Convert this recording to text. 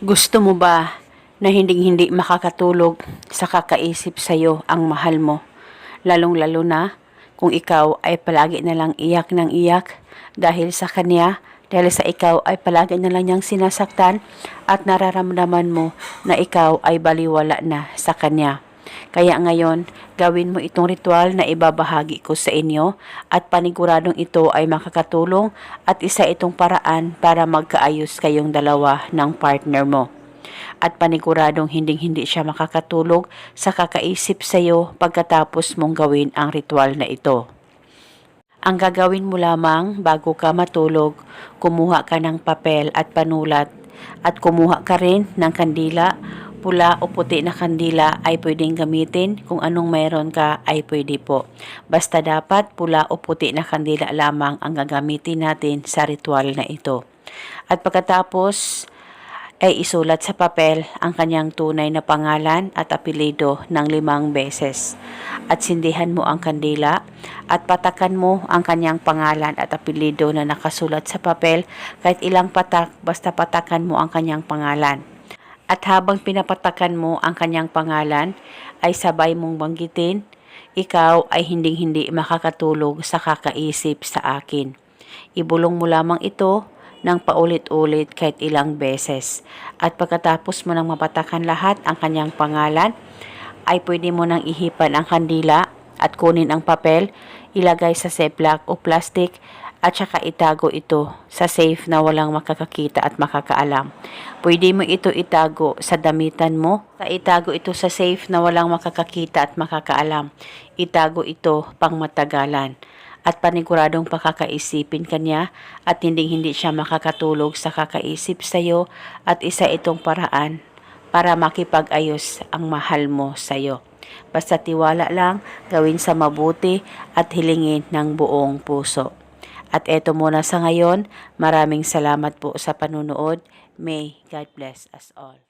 Gusto mo ba na hinding-hindi makakatulog sa kakaisip sa'yo ang mahal mo? Lalong-lalo na kung ikaw ay palagi na lang iyak ng iyak dahil sa kanya, dahil sa ikaw ay palagi na lang niyang sinasaktan at nararamdaman mo na ikaw ay baliwala na sa kanya. Kaya ngayon, gawin mo itong ritual na ibabahagi ko sa inyo at paniguradong ito ay makakatulong at isa itong paraan para magkaayos kayong dalawa ng partner mo. At paniguradong hinding-hindi siya makakatulog sa kakaisip sa iyo pagkatapos mong gawin ang ritual na ito. Ang gagawin mo lamang bago ka matulog, kumuha ka ng papel at panulat at kumuha ka rin ng kandila. Pula o puti na kandila ay pwedeng gamitin, kung anong mayroon ka ay pwede po. Basta dapat pula o puti na kandila lamang ang gagamitin natin sa ritual na ito. At pagkatapos ay isulat sa papel ang kanyang tunay na pangalan at apelyido ng 5 beses. At sindihan mo ang kandila at patakan mo ang kanyang pangalan at apelyido na nakasulat sa papel kahit ilang patak, basta patakan mo ang kanyang pangalan. At habang pinapatakan mo ang kanyang pangalan, ay sabay mong banggitin, ikaw ay hinding-hindi makakatulog sa kakaisip sa akin. Ibulong mo lamang ito ng paulit-ulit kahit ilang beses. At pagkatapos mo nang mapatakan lahat ang kanyang pangalan, ay pwede mo nang ihipan ang kandila at kunin ang papel, ilagay sa ziplock o plastic at saka itago ito sa safe na walang makakakita at makakaalam. Pwede mo ito itago sa damitan mo, itago ito sa safe na walang makakakita at makakaalam. Itago ito pang matagalan at paniguradong pakakaisipin kanya at hindi siya makakatulog sa kakaisip sa iyo at isa itong paraan para makipag-ayos ang mahal mo sa iyo. Basta tiwala lang, gawin sa mabuti at hilingin ng buong puso. At eto muna sa ngayon, maraming salamat po sa panunood. May God bless us all.